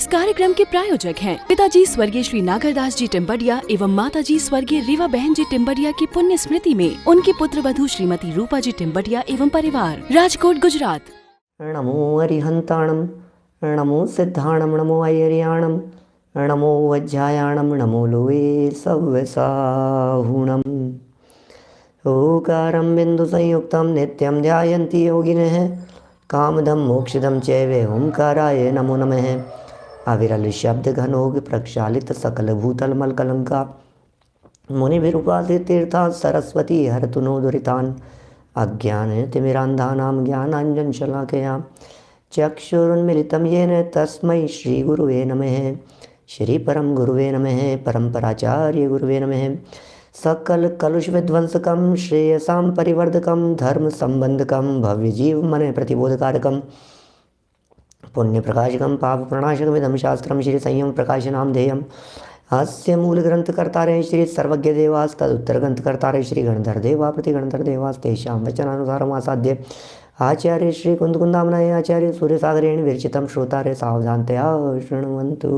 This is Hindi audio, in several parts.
इस कार्यक्रम के प्रायोजक हैं पिताजी स्वर्गीय श्री नागरदास जी टिम्बडिया एवं माताजी स्वर्गीय रीवा बहन जी टिम्बडिया की पुण्य स्मृति में उनकी पुत्र वधू श्रीमती रूपा जी टिम्बडिया एवं परिवार, राजकोट, गुजरात। नमो अरिहंताणम, नमो सिद्धाणम, नमो ऐर्याणम, नमो वज्रायाणम, नमो लोये सव्यसाहुणम। ओकारं बिंदु संयुक्तं नित्यं ध्यायन्ति योगिनः कामदं मोक्षदं चैव ओंकाराय नमो नमः। अविरल शब्द घनोग प्रक्षालित सकल भूतल मलकलंका मुनिभिरुपासित तीर्था सरस्वती हरतु नो दुरितान्। अज्ञानतिमिरान्धानां ज्ञानाञ्जनशलाकया चक्षुरुन्मिलितं येन तस्मै श्रीगुरुवे नमः। श्रीपरम गुरुवे नमः। परम्पराचार्य गुरुवे नमः। सकल कलुष विध्वंसकं श्रेयसां परिवर्धकं धर्म संबंधकं भव्य जीव मन प्रतिबोधकारकं पुण्य प्रकाशकं पाप प्रणाशकमिदं शास्त्रं श्री संयम प्रकाशनाम ध्येयम्। अस्य मूल ग्रंथ कर्तारे श्री सर्वज्ञ देवास तदुत्तर ग्रंथ कर्तारे श्री गणधर देवा प्रति गणधर देवास तेषां वचनानुसारम् आसाद्य आचार्य श्री कुंदकुंदामनाय आचार्य सूर्यसागरेण विरचितं श्रोतारे सावधानतया शृण्वन्तु।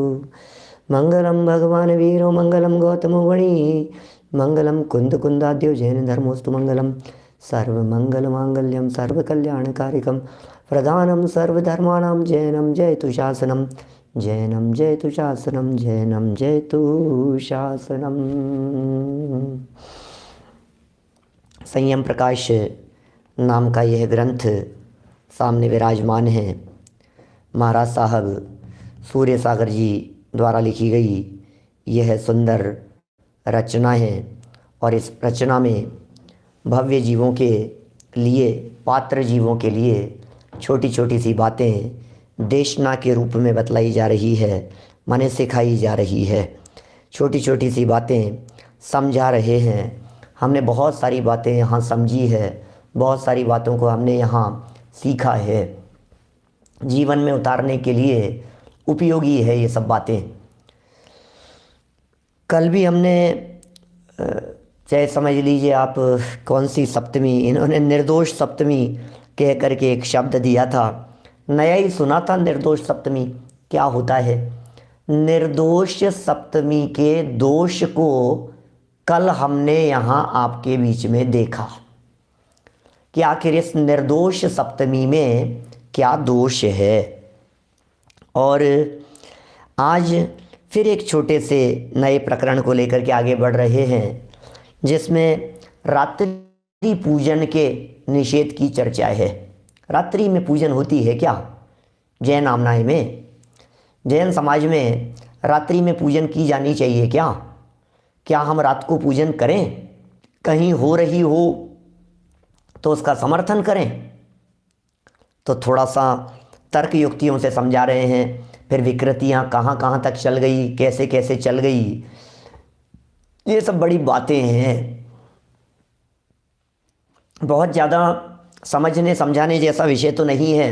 मंगलम भगवान वीरो मंगलम गौतमो वणि मंगलम कुंदकुंदाद्यो जैन धर्मोस्तु मंगलम सर्वमंगलमांगल्यम सर्वकल्याणकारिकम प्रधानम सर्वधर्माणां जैनम जयतु शासनम जैनम जयतु शासनम जैनम जयतु शासनम। संयम प्रकाश नाम का यह ग्रंथ सामने विराजमान है। महाराज साहब सूर्य सागर जी द्वारा लिखी गई यह सुंदर रचना है और इस रचना में भव्य जीवों के लिए, पात्र जीवों के लिए छोटी छोटी सी बातें देशना के रूप में बतलाई जा रही है, माने सिखाई जा रही है। छोटी छोटी सी बातें समझा रहे हैं। हमने बहुत सारी बातें यहाँ समझी है, बहुत सारी बातों को हमने यहाँ सीखा है। जीवन में उतारने के लिए उपयोगी है ये सब बातें। कल भी हमने चाहे समझ लीजिए आप कौन सी सप्तमी, इन्होंने निर्दोष सप्तमी कह करके एक शब्द दिया था। नया ही सुना था निर्दोष सप्तमी क्या होता है। निर्दोष सप्तमी के दोष को कल हमने यहाँ आपके बीच में देखा कि आखिर इस निर्दोष सप्तमी में क्या दोष है। और आज फिर एक छोटे से नए प्रकरण को लेकर के आगे बढ़ रहे हैं जिसमें रात्रि पूजन के निषेध की चर्चा है। रात्रि में पूजन होती है क्या? जैन आमनाय में, जैन समाज में रात्रि में पूजन की जानी चाहिए क्या? क्या हम रात को पूजन करें? कहीं हो रही हो तो उसका समर्थन करें? तो थोड़ा सा तर्क युक्तियों से समझा रहे हैं। फिर विकृतियाँ कहाँ कहाँ तक चल गई, कैसे कैसे चल गई, ये सब बड़ी बातें हैं। बहुत ज़्यादा समझने समझाने जैसा विषय तो नहीं है,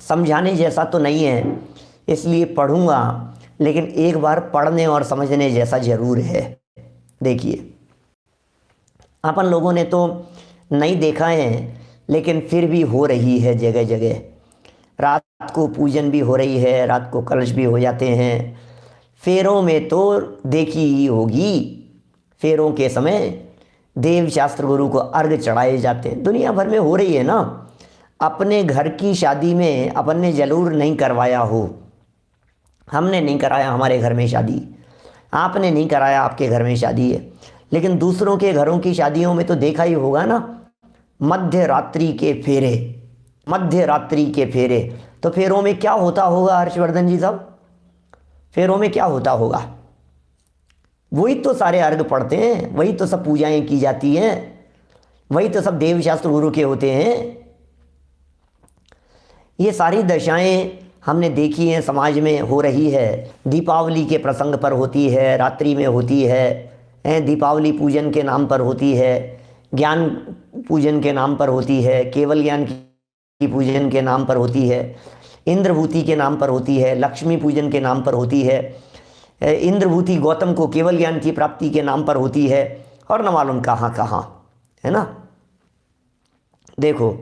समझाने जैसा तो नहीं है, इसलिए पढ़ूंगा, लेकिन एक बार पढ़ने और समझने जैसा ज़रूर है। देखिए, अपन लोगों ने तो नहीं देखा है, लेकिन फिर भी हो रही है जगह जगह। रात को पूजन भी हो रही है, रात को कलश भी हो जाते हैं। फेरों में तो देखी ही होगी, फेरों के समय देव शास्त्र गुरु को अर्घ चढ़ाए जाते हैं। दुनिया भर में हो रही है ना। अपने घर की शादी में अपन ने जरूर नहीं करवाया हो, हमने नहीं कराया हमारे घर में शादी, आपने नहीं कराया आपके घर में शादी है, लेकिन दूसरों के घरों की शादियों में तो देखा ही होगा ना। मध्य रात्रि के फेरे, मध्य रात्रि के फेरे। तो फेरों में क्या होता होगा हर्षवर्धन जी साहब? फेरों में क्या होता होगा? वही तो सारे अर्घ पढ़ते हैं, वही तो सब पूजाएं की जाती हैं, वही तो सब देव शास्त्र गुरु के होते हैं। ये सारी दशाएं हमने देखी हैं, समाज में हो रही है। दीपावली के प्रसंग पर होती है, रात्रि में होती है, दीपावली पूजन के नाम पर होती है, ज्ञान पूजन के नाम पर होती है, केवल ज्ञान की पूजन के नाम पर होती है, इंद्रभूति के नाम पर होती है, लक्ष्मी पूजन के नाम पर होती है, इंद्रभूति गौतम को केवल ज्ञान की प्राप्ति के नाम पर होती है, और न मालूम कहाँ कहाँ, है ना। देखो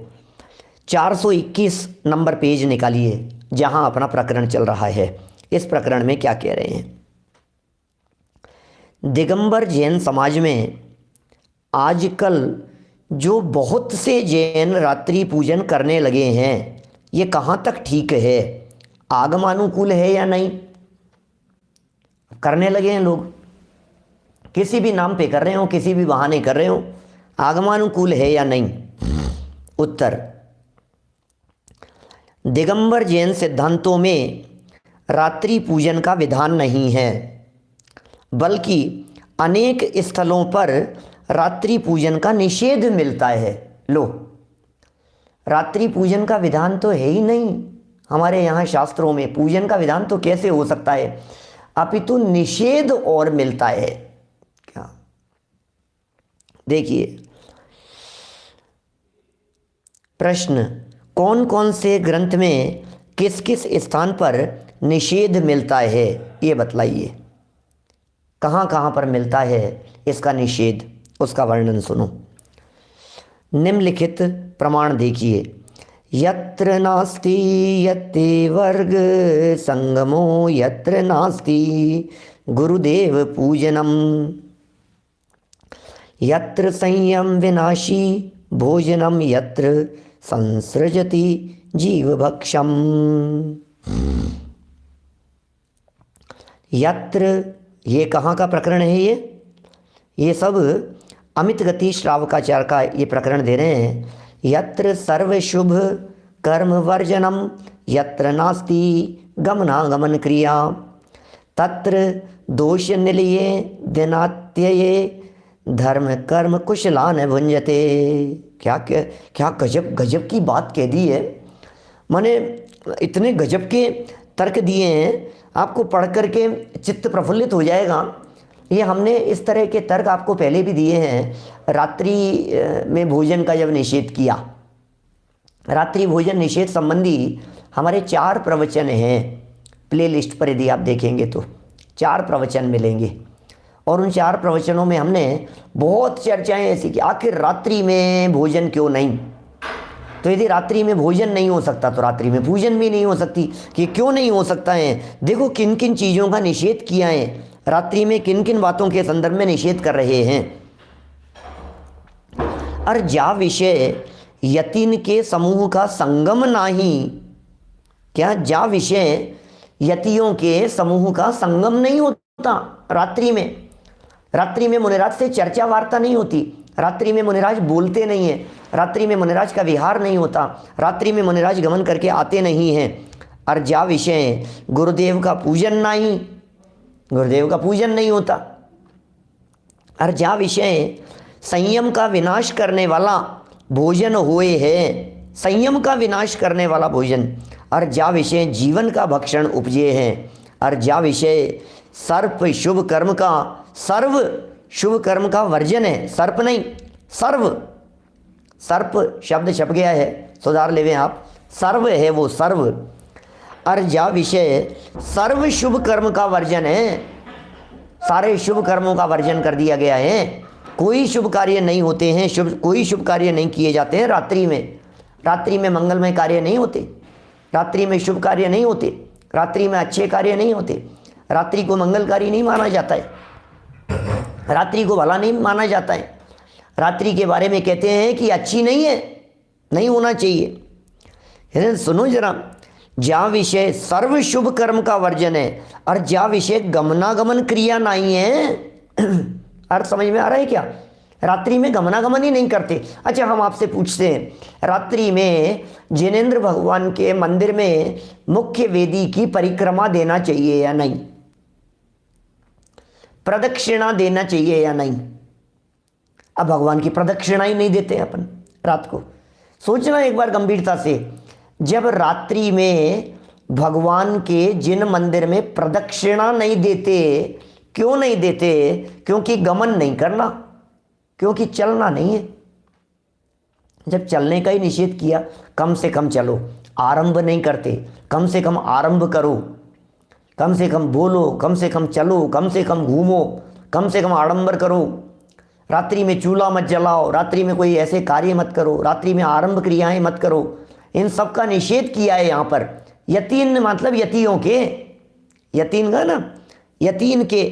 421 नंबर पेज निकालिए जहाँ अपना प्रकरण चल रहा है। इस प्रकरण में क्या कह रहे हैं? दिगंबर जैन समाज में आजकल जो बहुत से जैन रात्रि पूजन करने लगे हैं, ये कहाँ तक ठीक है? आगमानुकूल है या नहीं? करने लगे हैं लोग, किसी भी नाम पे कर रहे हो, किसी भी बहाने कर रहे हो, आगमानुकूल है या नहीं? उत्तर, दिगंबर जैन सिद्धांतों में रात्रि पूजन का विधान नहीं है, बल्कि अनेक स्थलों पर रात्रि पूजन का निषेध मिलता है। लो, रात्रि पूजन का विधान तो है ही नहीं हमारे यहाँ शास्त्रों में। पूजन का विधान तो कैसे हो सकता है? अपितु निषेध और मिलता है। क्या? देखिए प्रश्न, कौन कौन से ग्रंथ में किस किस स्थान पर निषेध मिलता है, ये बतलाइए। कहाँ कहाँ पर मिलता है इसका निषेध, उसका वर्णन सुनो। निम्नलिखित प्रमाण देखिए। यत्र नास्ति यत्ते वर्ग संगमो, यत्र नास्ति गुरुदेव पूजनम, यत्र संयम विनाशी भोजनम, यत्र संसृजति जीव भक्षम। यत्र, ये कहाँ का प्रकरण है? ये सब अमित गति श्रावकाचार्य का ये प्रकरण दे रहे हैं। यत्र सर्व शुभ कर्म वर्जनम, यत्र नास्ति गमनागमन क्रिया, तत्र दोष निलये दिनात्यये धर्म कर्म कुशलान भुंजते। क्या क्या क्या गजब गजब की बात कह दी है। माने इतने गजब के तर्क दिए हैं, आपको पढ़ करके चित्त प्रफुल्लित हो जाएगा। ये हमने इस तरह के तर्क आपको पहले भी दिए हैं। रात्रि में भोजन का जब निषेध किया, रात्रि भोजन निषेध संबंधी हमारे 4 प्रवचन हैं। प्लेलिस्ट पर यदि आप देखेंगे तो 4 प्रवचन मिलेंगे, और उन 4 प्रवचनों में हमने बहुत चर्चाएं ऐसी की, आखिर रात्रि में भोजन क्यों नहीं? तो यदि रात्रि में भोजन नहीं हो सकता तो रात्रि में पूजन भी नहीं हो सकती। कि क्यों नहीं हो सकता है? देखो किन किन चीज़ों का निषेध किया है, रात्रि में किन किन बातों के संदर्भ में निषेध कर रहे हैं। और जा विषय यतिन के समूह का संगम नहीं, क्या जा विषय यतियों के समूह का संगम नहीं होता रात्रि में? रात्रि में मुनिराज से चर्चा वार्ता नहीं होती, रात्रि में मुनिराज बोलते नहीं हैं, रात्रि में मुनिराज का विहार नहीं होता, रात्रि में मुनिराज गमन करके आते नहीं हैं। और जा विषय गुरुदेव का पूजन नहीं, गुरुदेव का पूजन नहीं होता। और जा विषय संयम का विनाश करने वाला भोजन हुए है, संयम का विनाश करने वाला भोजन। और जा विषय जीवन का भक्षण उपजे है। और जा विषय सर्प शुभ कर्म का, सर्व शुभ कर्म का वर्जन है, सर्प नहीं सर्व, सर्प शब्द छप गया है, सुधार लेवें आप, सर्व है वो सर्व। और जा विषय सर्व शुभ कर्म का वर्जन है, सारे शुभ कर्मों का वर्जन कर दिया गया है। कोई शुभ कार्य नहीं होते हैं, कोई शुभ कार्य नहीं किए जाते हैं रात्रि में। रात्रि में मंगलमय कार्य नहीं होते, रात्रि में शुभ कार्य नहीं होते, रात्रि में अच्छे कार्य नहीं होते। रात्रि को मंगलकारी नहीं माना जाता है, रात्रि को भला नहीं माना जाता है। रात्रि के बारे में कहते हैं कि अच्छी नहीं है, नहीं होना चाहिए। सुनो जरा, जा विषय सर्व शुभ कर्म का वर्जन है, और जा विषय गमनागमन क्रिया नहीं है। अर्थ समझ में आ रहा है क्या? रात्रि में गमनागमन ही नहीं करते। अच्छा, हम आपसे पूछते हैं, रात्रि में जिनेंद्र भगवान के मंदिर में मुख्य वेदी की परिक्रमा देना चाहिए या नहीं? प्रदक्षिणा देना चाहिए या नहीं? अब भगवान की प्रदक्षिणा ही नहीं देते अपन रात को। सोचना एक बार गंभीरता से, जब रात्रि में भगवान के जिन मंदिर में प्रदक्षिणा नहीं देते, क्यों नहीं देते? क्योंकि गमन नहीं करना, क्योंकि चलना नहीं है। जब चलने का ही निषेध किया, कम से कम चलो, आरंभ नहीं करते, कम से कम आरंभ करो, कम से कम बोलो, कम से कम चलो, कम से कम घूमो, कम से कम आडंबर करो। रात्रि में चूल्हा मत जलाओ, रात्रि में कोई ऐसे कार्य मत करो, रात्रि में आरंभ क्रियाएं मत करो। इन सब का निषेध किया है यहाँ पर। यतीन मतलब यतियों के, यतीन का ना, यतीन के।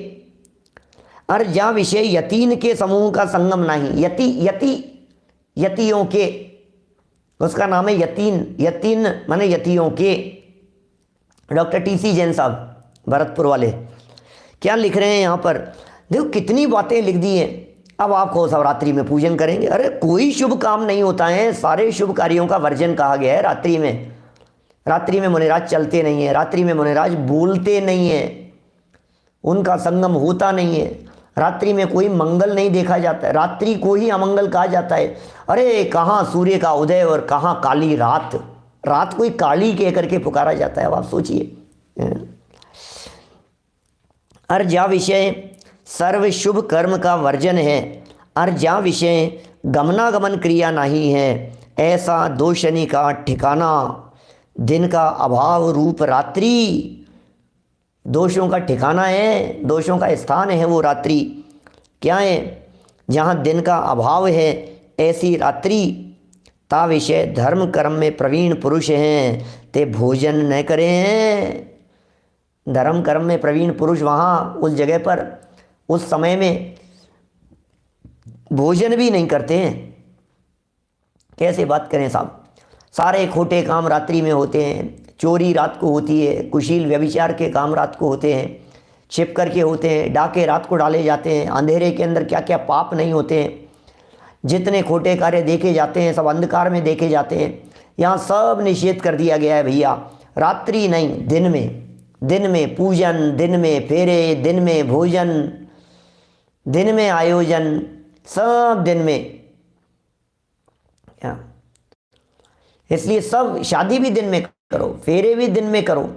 और जा विषय यतीन के समूह का संगम नहीं, यति यति यतियों के, उसका नाम है यतीन। यतीन माने यतियों के। डॉक्टर टीसी जैन साहब भरतपुर वाले क्या लिख रहे हैं यहाँ पर, देखो कितनी बातें लिख दी हैं। अब आप शिवरात्रि में पूजन करेंगे, अरे कोई शुभ काम नहीं होता है, सारे शुभ कार्यों का वर्जन कहा गया है रात्रि में। रात्रि में मुनिराज चलते नहीं है, रात्रि में मुनिराज बोलते नहीं है, उनका संगम होता नहीं है, रात्रि में कोई मंगल नहीं देखा जाता है, रात्रि को ही अमंगल कहा जाता है। अरे कहाँ सूर्य का उदय और कहाँ काली रात, रात को ही काली कह करके पुकारा जाता है। अब आप सोचिए। और जा विषय सर्व शुभ कर्म का वर्जन है, और जा विषय गमनागमन क्रिया नहीं है, ऐसा दो शनि का ठिकाना दिन का अभाव रूप रात्रि। दोषों का ठिकाना है, दोषों का स्थान है वो रात्रि। क्या है? जहाँ दिन का अभाव है ऐसी रात्रि। ता विषय धर्म कर्म में प्रवीण पुरुष हैं, ते भोजन न करें हैं। धर्म कर्म में प्रवीण पुरुष वहाँ उस जगह पर उस समय में भोजन भी नहीं करते हैं। कैसे बात करें साहब, सारे खोटे काम रात्रि में होते हैं, चोरी रात को होती है, कुशील व्यभिचार के काम रात को होते हैं, छिप करके होते हैं, डाके रात को डाले जाते हैं। अंधेरे के अंदर क्या क्या पाप नहीं होते हैं, जितने खोटे कार्य देखे जाते हैं सब अंधकार में देखे जाते हैं। यहाँ सब निषेध कर दिया गया है भैया। रात्रि नहीं, दिन में पूजन, दिन में फेरे, दिन में भोजन, दिन में आयोजन, सब दिन में। इसलिए सब शादी भी दिन में करो, फेरे भी दिन में करो।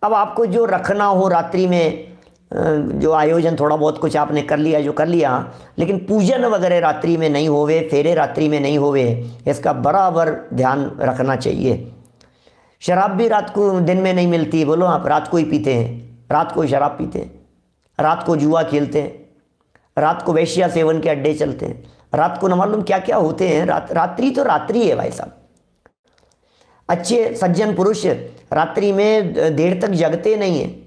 अब आपको जो रखना हो रात्रि में, जो आयोजन थोड़ा बहुत कुछ आपने कर लिया जो कर लिया, लेकिन पूजन वगैरह रात्रि में नहीं होवे, फेरे रात्रि में नहीं होवे, इसका बराबर ध्यान रखना चाहिए। शराब भी रात को दिन में नहीं मिलती, बोलो आप, रात को ही पीते हैं, रात को ही शराब पीते हैं, रात को जुआ खेलते हैं, रात को वेश्या सेवन के अड्डे चलते हैं, रात को न मालूम क्या क्या होते हैं। रात्रि तो रात्रि है भाई साहब। अच्छे सज्जन पुरुष रात्रि में देर तक जगते नहीं हैं,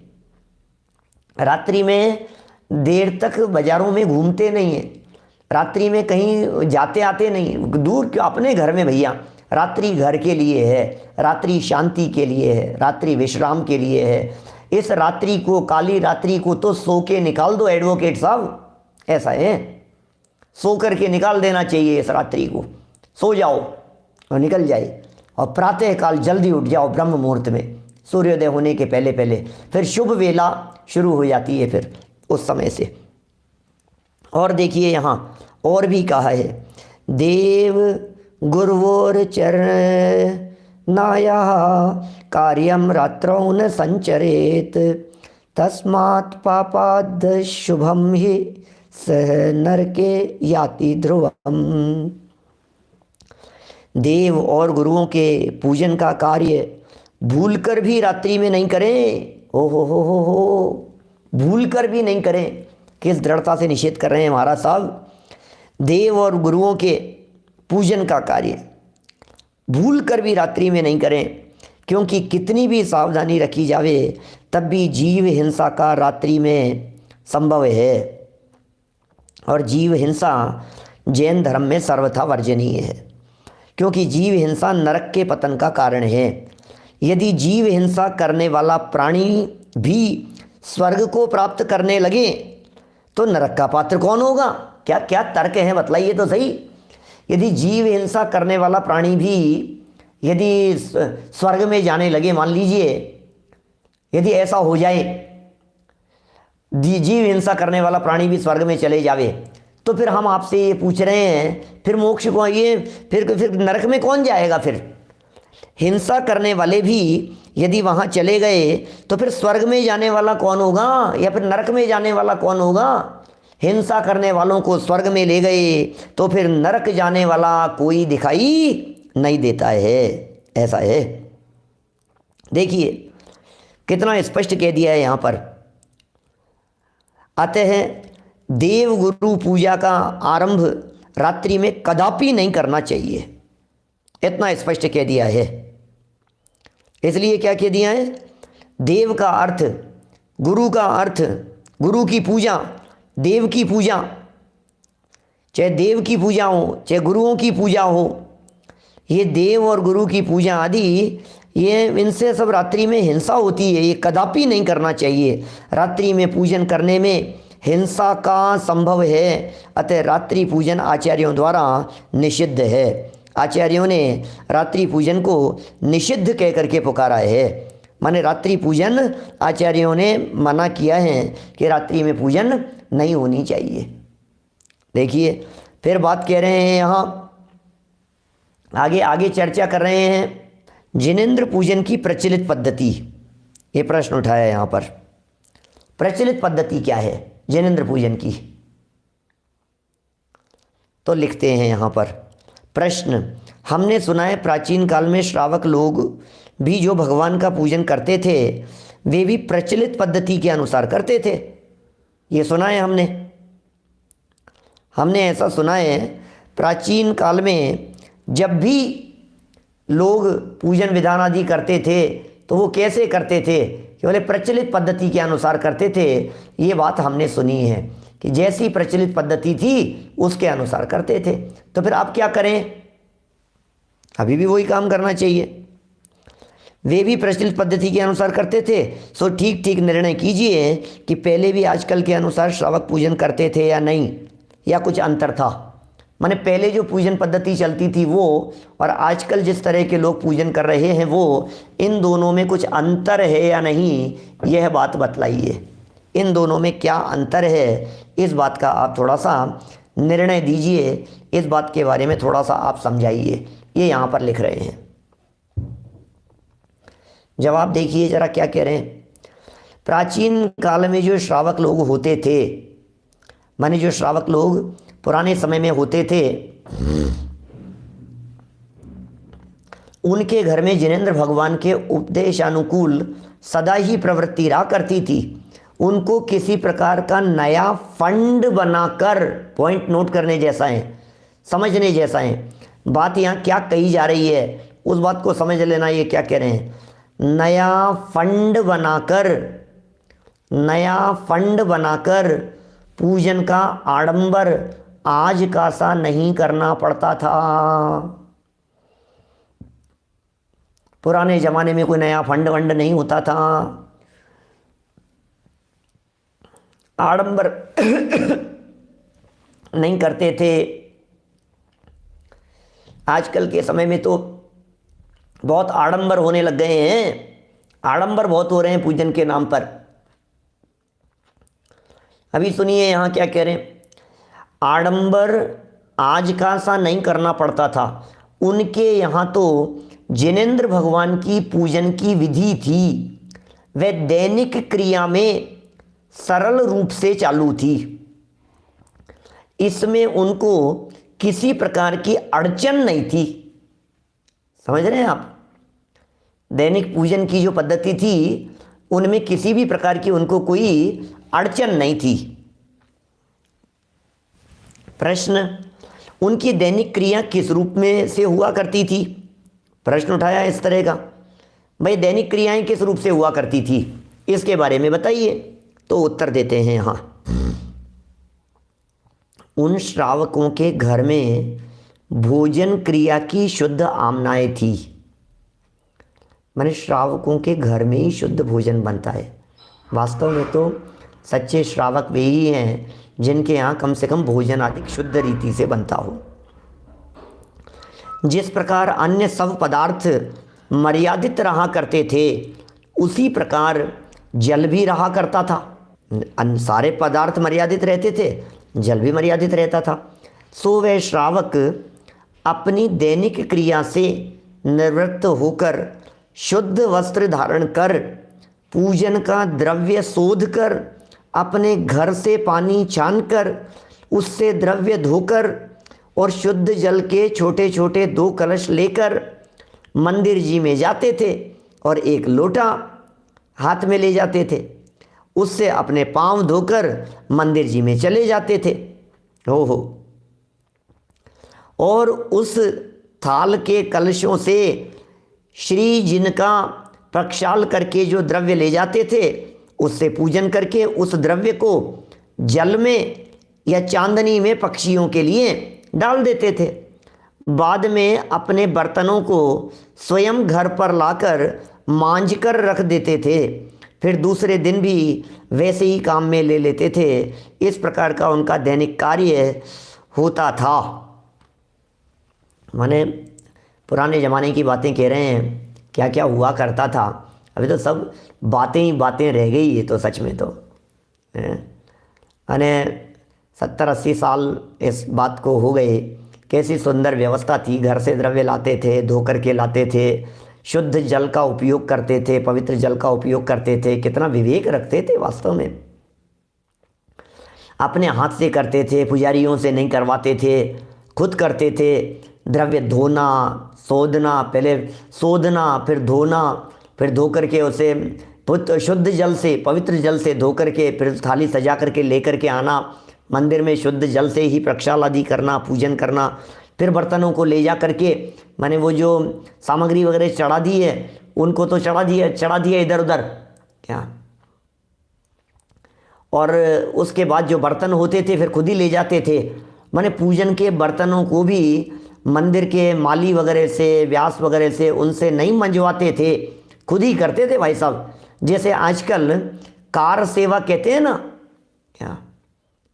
रात्रि में देर तक बाजारों में घूमते नहीं हैं, रात्रि में कहीं जाते आते नहीं, दूर क्यों, अपने घर में भैया। रात्रि घर के लिए है, रात्रि शांति के लिए है, रात्रि विश्राम के लिए है। इस रात्रि को, काली रात्रि को तो सो के निकाल दो एडवोकेट साहब, ऐसा है, सो करके निकाल देना चाहिए इस रात्रि को। सो जाओ और निकल जाए, और प्रातः काल जल्दी उठ जाओ ब्रह्म मुहूर्त में, सूर्योदय होने के पहले पहले, फिर शुभ वेला शुरू हो जाती है फिर उस समय से। और देखिए यहाँ और भी कहा है, देव गुरुवोर चरण नाया कार्यम रात्रौ न संचरेत, तस्मात् पापाद शुभम ही सह नरके याति ध्रुवम। देव और गुरुओं के पूजन का कार्य भूलकर भी रात्रि में नहीं करें। हो, भूलकर भी नहीं करें। किस दृढ़ता से निषेध कर रहे हैं महाराज साहब। देव और गुरुओं के पूजन का कार्य भूलकर भी रात्रि में नहीं करें, क्योंकि कितनी भी सावधानी रखी जावे तब भी जीव हिंसा का रात्रि में संभव है, और जीव हिंसा जैन धर्म में सर्वथा वर्जनीय है, क्योंकि जीव हिंसा नरक के पतन का कारण है। यदि जीव हिंसा करने वाला प्राणी भी स्वर्ग को प्राप्त करने लगे तो नरक का पात्र कौन होगा? क्या क्या तर्क है, बतलाइए तो सही। यदि जीव हिंसा करने वाला प्राणी भी यदि स्वर्ग में जाने लगे, मान लीजिए यदि ऐसा हो जाए, जीव हिंसा करने वाला प्राणी भी स्वर्ग में चले जावे, तो फिर हम आपसे ये पूछ रहे हैं, फिर मोक्ष को ये फिर नरक में कौन जाएगा? फिर हिंसा करने वाले भी यदि वहाँ चले गए तो फिर स्वर्ग में जाने वाला कौन होगा, या फिर नरक में जाने वाला कौन होगा? हिंसा करने वालों को स्वर्ग में ले गए तो फिर नरक जाने वाला कोई दिखाई नहीं देता है। ऐसा है, देखिए कितना स्पष्ट कह दिया है यहाँ पर। अतः देव गुरु पूजा का आरंभ रात्रि में कदापि नहीं करना चाहिए, इतना स्पष्ट कह दिया है। इसलिए क्या कह दिया है, देव का अर्थ, गुरु का अर्थ, गुरु की पूजा, देव की पूजा, चाहे देव की पूजा हो चाहे गुरुओं की पूजा हो, ये देव और गुरु की पूजा आदि, ये इनसे सब रात्रि में हिंसा होती है, ये कदापि नहीं करना चाहिए। रात्रि में पूजन करने में हिंसा का संभव है, अतः रात्रि पूजन आचार्यों द्वारा निषिद्ध है। आचार्यों ने रात्रि पूजन को निषिद्ध कह करके पुकारा है, माने रात्रि पूजन आचार्यों ने मना किया है कि रात्रि में पूजन नहीं होनी चाहिए। देखिए फिर बात कह रहे हैं यहाँ आगे चर्चा कर रहे हैं जिनेंद्र पूजन की प्रचलित पद्धति। ये प्रश्न उठाया यहाँ पर, प्रचलित पद्धति क्या है जिनेंद्र पूजन की? तो लिखते हैं यहाँ पर प्रश्न, हमने सुना है प्राचीन काल में श्रावक लोग भी जो भगवान का पूजन करते थे वे भी प्रचलित पद्धति के अनुसार करते थे। ये सुना है हमने ऐसा सुना है, प्राचीन काल में जब भी लोग पूजन विधान आदि करते थे तो वो कैसे करते थे, केवल प्रचलित पद्धति के अनुसार करते थे। ये बात हमने सुनी है कि जैसी प्रचलित पद्धति थी उसके अनुसार करते थे। तो फिर आप क्या करें, अभी भी वही काम करना चाहिए। वे भी प्रचलित पद्धति के अनुसार करते थे, सो ठीक ठीक निर्णय कीजिए कि पहले भी आजकल के अनुसार श्रावक पूजन करते थे या नहीं, या कुछ अंतर था। माने पहले जो पूजन पद्धति चलती थी वो और आजकल जिस तरह के लोग पूजन कर रहे हैं वो, इन दोनों में कुछ अंतर है या नहीं, यह बात बतलाइए। इन दोनों में क्या अंतर है, इस बात का आप थोड़ा सा निर्णय दीजिए, इस बात के बारे में थोड़ा सा आप समझाइए। ये यहाँ पर लिख रहे हैं, जवाब देखिए जरा क्या कह रहे हैं। प्राचीन काल में जो श्रावक लोग होते थे, माने जो श्रावक लोग पुराने समय में होते थे, उनके घर में जिनेंद्र भगवान के उपदेशानुकूल सदा ही प्रवृत्ति रहा करती थी। उनको किसी प्रकार का नया फंड बनाकर, पॉइंट नोट करने जैसा है, समझने जैसा है, बात यहाँ क्या कही जा रही है उस बात को समझ लेना। ये क्या कह रहे हैं, नया फंड बनाकर पूजन का आडंबर आज का सा नहीं करना पड़ता था। पुराने जमाने में कोई नया फंड वंड नहीं होता था, आडंबर नहीं करते थे। आजकल के समय में तो बहुत आडंबर होने लग गए हैं, आडंबर बहुत हो रहे हैं पूजन के नाम पर। अभी सुनिए यहाँ क्या कह रहे हैं, आडंबर आज का सा नहीं करना पड़ता था। उनके यहाँ तो जिनेंद्र भगवान की पूजन की विधि थी, वह दैनिक क्रिया में सरल रूप से चालू थी। इसमें उनको किसी प्रकार की अड़चन नहीं थी। समझ रहे हैं आप, दैनिक पूजन की जो पद्धति थी उनमें किसी भी प्रकार की उनको कोई अड़चन नहीं थी। प्रश्न, उनकी दैनिक क्रिया किस रूप में से हुआ करती थी? प्रश्न उठाया इस तरह का, भाई दैनिक क्रियाएं किस रूप से हुआ करती थी, इसके बारे में बताइए। तो उत्तर देते हैं हाँ, उन श्रावकों के घर में भोजन क्रिया की शुद्ध आमनाएं थी। माने श्रावकों के घर में ही शुद्ध भोजन बनता है। वास्तव में तो सच्चे श्रावक वे ही हैं जिनके यहाँ कम से कम भोजन आदि शुद्ध रीति से बनता हो। जिस प्रकार अन्य सब पदार्थ मर्यादित रहा करते थे, उसी प्रकार जल भी रहा करता था। सारे पदार्थ मर्यादित रहते थे, जल भी मर्यादित रहता था। सो वह श्रावक अपनी दैनिक क्रिया से निवृत्त होकर शुद्ध वस्त्र धारण कर, पूजन का द्रव्य शोध कर, अपने घर से पानी छानकर, उससे द्रव्य धोकर और शुद्ध जल के छोटे छोटे 2 कलश लेकर मंदिर जी में जाते थे और एक लोटा हाथ में ले जाते थे। उससे अपने पांव धोकर मंदिर जी में चले जाते थे। हो और उस थाल के कलशों से श्री जिनका प्रक्षाल करके जो द्रव्य ले जाते थे उससे पूजन करके उस द्रव्य को जल में या चांदनी में पक्षियों के लिए डाल देते थे। बाद में अपने बर्तनों को स्वयं घर पर लाकर मांझ कर रख देते थे, फिर दूसरे दिन भी वैसे ही काम में ले लेते थे। इस प्रकार का उनका दैनिक कार्य होता था। माने पुराने ज़माने की बातें कह रहे हैं, क्या क्या हुआ करता था। अभी तो सब बातें ही बातें रह गई है तो सच में तो माने 70-80 साल इस बात को हो गए। कैसी सुंदर व्यवस्था थी, घर से द्रव्य लाते थे, धो करके लाते थे, शुद्ध जल का उपयोग करते थे, पवित्र जल का उपयोग करते थे, कितना विवेक रखते थे वास्तव में। अपने हाथ से करते थे, पुजारियों से नहीं करवाते थे, खुद करते थे। द्रव्य धोना, शोधना, पहले शोधना फिर धोना, फिर धो करके उसे शुद्ध जल से, पवित्र जल से धो करके फिर थाली सजा करके ले करके आना, मंदिर में शुद्ध जल से ही प्रक्षाल आदि करना, पूजन करना, फिर बर्तनों को ले जा करके माने वो जो सामग्री वगैरह चढ़ा दी है उनको तो चढ़ा दिया इधर उधर क्या, और उसके बाद जो बर्तन होते थे फिर खुद ही ले जाते थे। माने पूजन के बर्तनों को भी मंदिर के माली वगैरह से, व्यास वगैरह से, उनसे नहीं मंजवाते थे, खुद ही करते थे भाई साहब। जैसे आजकल कार सेवा कहते हैं ना क्या,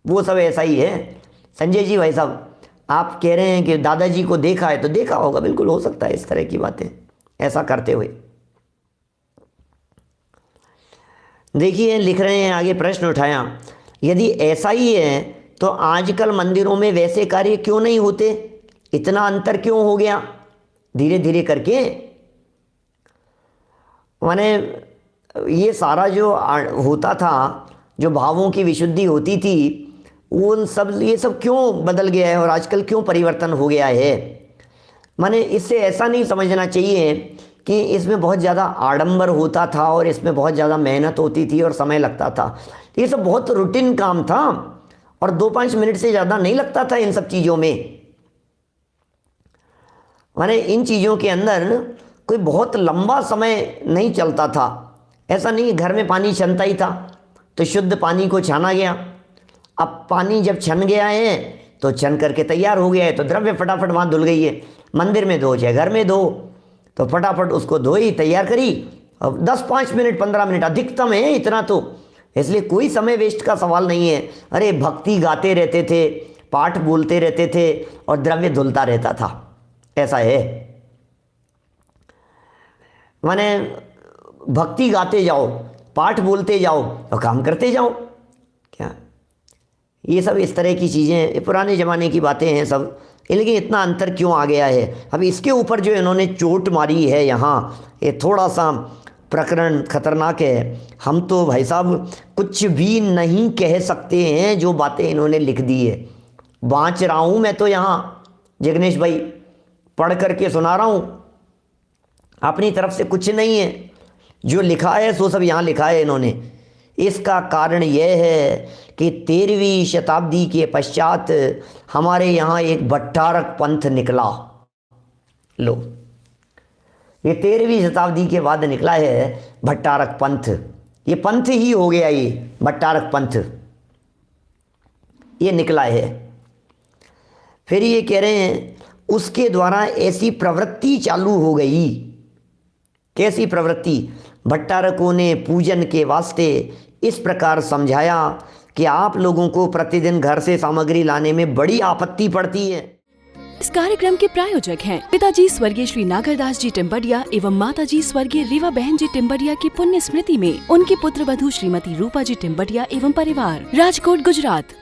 वो सब ऐसा ही है। संजय जी भाई साहब, आप कह रहे हैं कि दादाजी को देखा है, तो देखा होगा, बिल्कुल हो सकता है इस तरह की बातें ऐसा करते हुए। देखिए लिख रहे हैं आगे, प्रश्न उठाया, यदि ऐसा ही है तो आजकल मंदिरों में वैसे कार्य क्यों नहीं होते, इतना अंतर क्यों हो गया धीरे धीरे करके। माने ये सारा जो होता था, जो भावों की विशुद्धि होती थी, उन सब ये सब क्यों बदल गया है और आजकल क्यों परिवर्तन हो गया है। माने इससे ऐसा नहीं समझना चाहिए कि इसमें बहुत ज़्यादा आडंबर होता था और इसमें बहुत ज़्यादा मेहनत होती थी और समय लगता था। ये सब बहुत रूटीन काम था और 2-5 मिनट से ज़्यादा नहीं लगता था इन सब चीज़ों में। माने इन चीज़ों के अंदर कोई बहुत लंबा समय नहीं चलता था। ऐसा नहीं, घर में पानी छनता ही था तो शुद्ध पानी को छाना गया। अब पानी जब छन गया है तो छन करके तैयार हो गया है तो द्रव्य फटाफट वहाँ धुल गई है। मंदिर में धो चाहे घर में धो, तो फटाफट उसको धोई, तैयार करी। अब 10-5 मिनट 15 मिनट अधिकतम है इतना, तो इसलिए कोई समय वेस्ट का सवाल नहीं है। अरे भक्ति गाते रहते थे, पाठ बोलते रहते थे और द्रव्य धुलता रहता था, ऐसा है। माने भक्ति गाते जाओ, पाठ बोलते जाओ और काम करते जाओ क्या। ये सब इस तरह की चीज़ें पुराने ज़माने की बातें हैं सब, लेकिन इतना अंतर क्यों आ गया है। अब इसके ऊपर जो इन्होंने चोट मारी है यहाँ, ये थोड़ा सा प्रकरण खतरनाक है। हम तो भाई साहब कुछ भी नहीं कह सकते हैं, जो बातें इन्होंने लिख दी है। बाँच रहा हूँ मैं तो यहाँ, जगनेश भाई पढ़ करके सुना रहा हूँ, अपनी तरफ से कुछ नहीं है। जो लिखा है सो सब यहाँ लिखा है इन्होंने। इसका कारण यह है कि 13वीं शताब्दी के पश्चात हमारे यहाँ एक भट्टारक पंथ निकला। लो, ये 13वीं शताब्दी के बाद निकला है भट्टारक पंथ। ये पंथ ही हो गया, ये भट्टारक पंथ ये निकला है। फिर ये कह रहे हैं उसके द्वारा ऐसी प्रवृत्ति चालू हो गई। कैसी प्रवृत्ति? भट्टारकों ने पूजन के वास्ते इस प्रकार समझाया कि आप लोगों को प्रतिदिन घर से सामग्री लाने में बड़ी आपत्ति पड़ती है। इस कार्यक्रम के प्रायोजक हैं पिताजी स्वर्गीय श्री नागरदास जी टिम्बडिया एवं माताजी स्वर्गीय रीवा बहन जी टिम्बडिया की पुण्य स्मृति में उनकी पुत्र वधू श्रीमती रूपा जी टिम्बडिया एवं परिवार, राजकोट गुजरात।